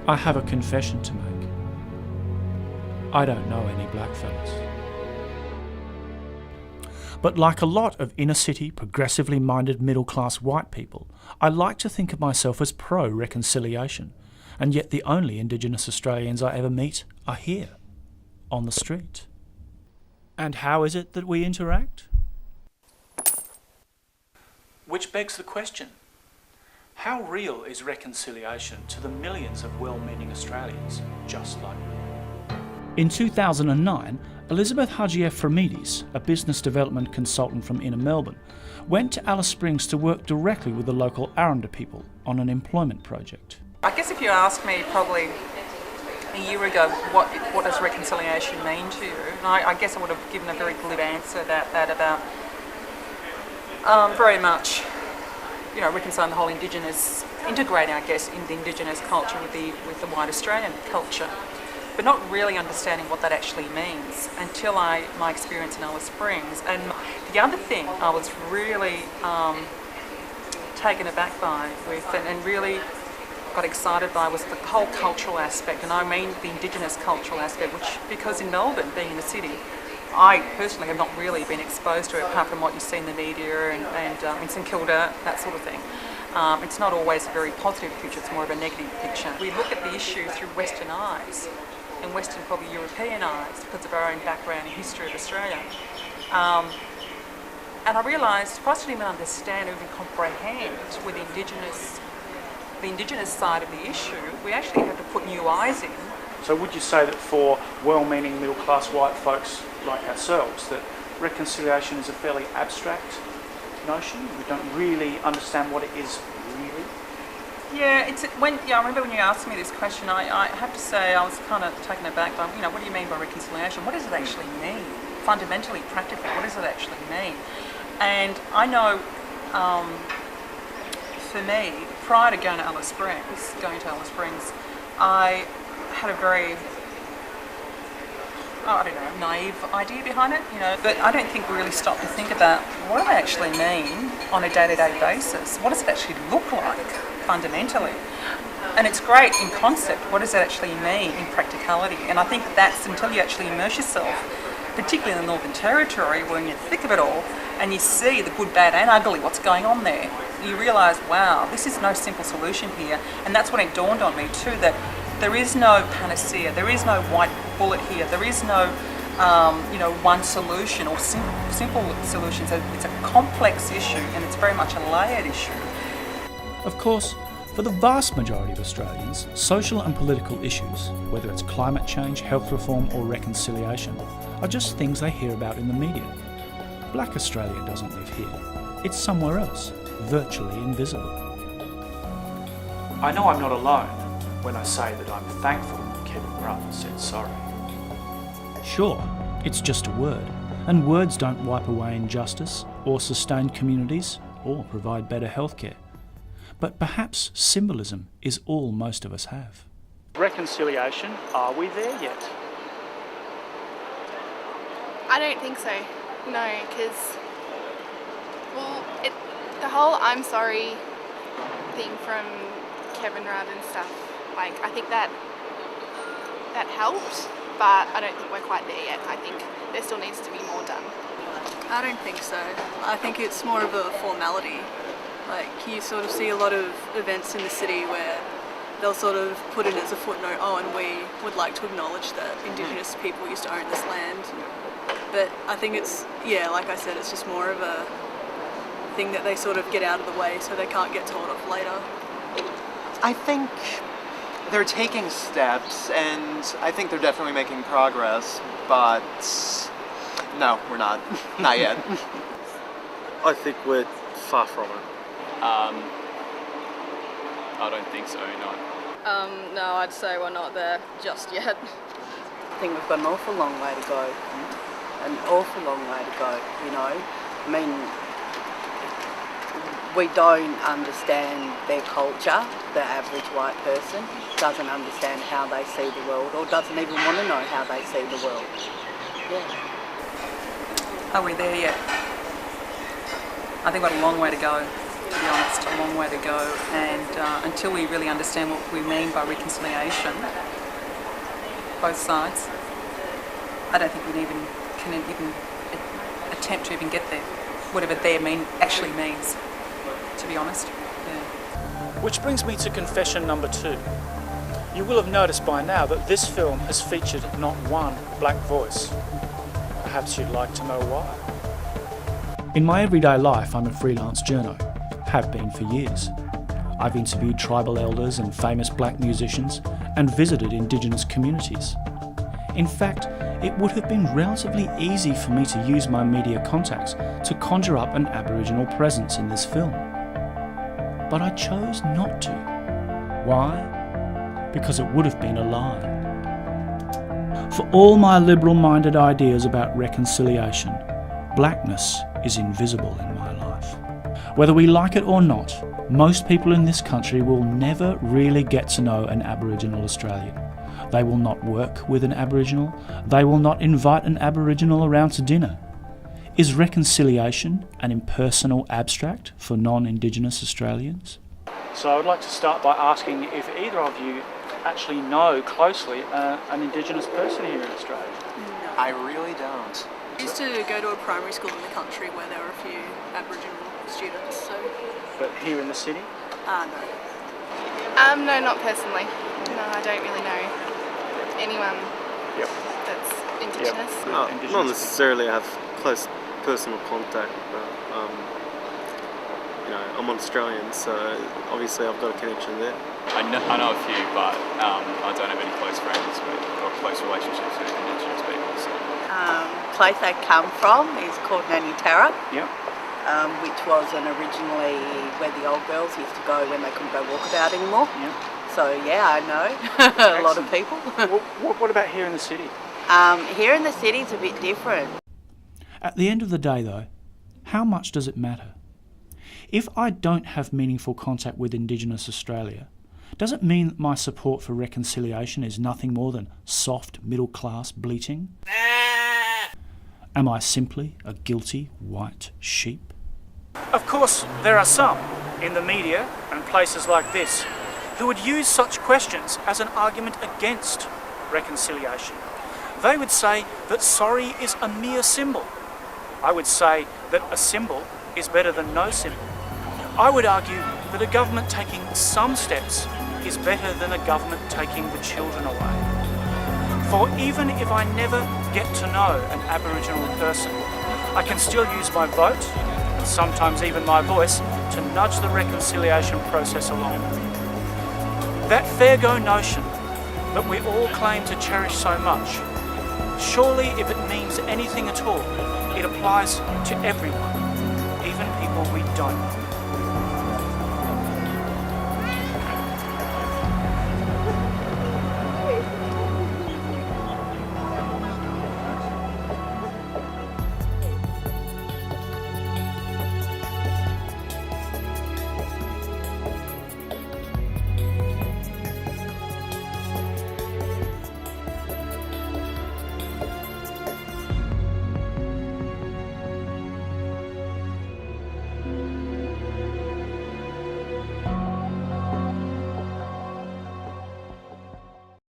I have a confession to make. I don't know any blackfellas. But like a lot of inner-city, progressively minded middle-class white people, I like to think of myself as pro-reconciliation, and yet the only Indigenous Australians I ever meet are here, on the street. And how is it that we interact? Which begs the question, how real is reconciliation to the millions of well-meaning Australians just like me? In 2009, Elizabeth Haji-Efremidis, a business development consultant from inner Melbourne, went to Alice Springs to work directly with the local ANTaR people on an employment project. I guess if you asked me probably a year ago what does reconciliation mean to you, and I guess I would have given a very glib answer about very much, reconciling the whole Indigenous, integrating, I guess, in the Indigenous culture with the white Australian culture, but not really understanding what that actually means until my experience in Alice Springs. And the other thing I was really taken aback by and really got excited by was the whole cultural aspect, and I mean the Indigenous cultural aspect, which, because in Melbourne, being in the city, I personally have not really been exposed to it, apart from what you see in the media and in St Kilda, that sort of thing. It's not always a very positive picture, it's more of a negative picture. We look at the issue through Western eyes, and Western, probably European eyes, because of our own background and history of Australia. And I realised, if I didn't even understand or even comprehend with the Indigenous side of the issue, we actually have to put new eyes in. So would you say that for well-meaning middle-class white folks like ourselves, that reconciliation is a fairly abstract notion? We don't really understand what it is really? Yeah, I remember when you asked me this question, I have to say I was kind of taken aback by, what do you mean by reconciliation? What does it actually mean? Fundamentally, practically, what does it actually mean? And I know, for me, prior to going to Alice Springs, I had a very, naive idea behind it, but I don't think we really stopped to think about what do they actually mean on a day-to-day basis? What does it actually look like fundamentally? And it's great in concept, what does it actually mean in practicality? And I think that's until you actually immerse yourself, particularly in the Northern Territory, when you think of it all and you see the good, bad and ugly, what's going on there, you realise, wow, this is no simple solution here. And that's when it dawned on me too, that there is no panacea, there is no white bullet here, there is no one solution or simple solutions. It's a complex issue, and it's very much a layered issue. Of course, for the vast majority of Australians, social and political issues, whether it's climate change, health reform or reconciliation, are just things they hear about in the media. Black Australia doesn't live here. It's somewhere else, virtually invisible. I know I'm not alone when I say that I'm thankful Kevin Rudd said sorry. Sure, it's just a word, and words don't wipe away injustice or sustain communities or provide better healthcare. But perhaps symbolism is all most of us have. Reconciliation, are we there yet? I don't think so, no, because, the whole I'm sorry thing from Kevin Rudd and stuff, I think that helped, but I don't think we're quite there yet. I think there still needs to be more done. I don't think so. I think it's more of a formality. You sort of see a lot of events in the city where they'll sort of put it as a footnote, and we would like to acknowledge that Indigenous people used to own this land. But I think it's, like I said, it's just more of a thing that they sort of get out of the way so they can't get told off later. I think they're taking steps, and I think they're definitely making progress, but no, we're not. Not yet. I think we're far from it. I don't think so, no. No, I'd say we're not there just yet. I think we've got an awful long way to go. An awful long way to go, I mean, we don't understand their culture. The average white person doesn't understand how they see the world, or doesn't even want to know how they see the world. Are we there yet? I think we've got a long way to go. to be honest, a long way to go. And until we really understand what we mean by reconciliation, both sides, I don't think we can even attempt to even get there, whatever there actually means, to be honest. Yeah. Which brings me to confession number 2. You will have noticed by now that this film has featured not one black voice. Perhaps you'd like to know why. In my everyday life, I'm a freelance journo, have been for years. I've interviewed tribal elders and famous black musicians and visited Indigenous communities. In fact, it would have been relatively easy for me to use my media contacts to conjure up an Aboriginal presence in this film. But I chose not to. Why? Because it would have been a lie. For all my liberal-minded ideas about reconciliation, blackness is invisible in my life. Whether we like it or not, most people in this country will never really get to know an Aboriginal Australian. They will not work with an Aboriginal. They will not invite an Aboriginal around to dinner. Is reconciliation an impersonal abstract for non-Indigenous Australians? So I would like to start by asking if either of you actually know closely an Indigenous person here in Australia. No. I really don't. I used to go to a primary school in the country where there were a few Aboriginal students, so... But here in the city? No. No, not personally. No, I don't really know anyone that's Indigenous. Not necessarily have close personal contact, but I'm Australian, so obviously I've got a connection there. I know a few, but I don't have any close friends or close relationships with Indigenous people. So. Place I come from is called ANTaR, Yep. which was originally where the old girls used to go when they couldn't go walkabout anymore. Yep. So yeah, I know a lot of people. What about here in the city? Here in the city it's a bit different. At the end of the day though, how much does it matter? If I don't have meaningful contact with Indigenous Australia, does it mean that my support for reconciliation is nothing more than soft middle-class bleating? Am I simply a guilty white sheep? Of course, there are some in the media and places like this who would use such questions as an argument against reconciliation. They would say that sorry is a mere symbol. I would say that a symbol is better than no symbol. I would argue that a government taking some steps is better than a government taking the children away. For even if I never get to know an Aboriginal person, I can still use my vote, and sometimes even my voice, to nudge the reconciliation process along. That fair go notion that we all claim to cherish so much, surely if it means anything at all, it applies to everyone, even people we don't know.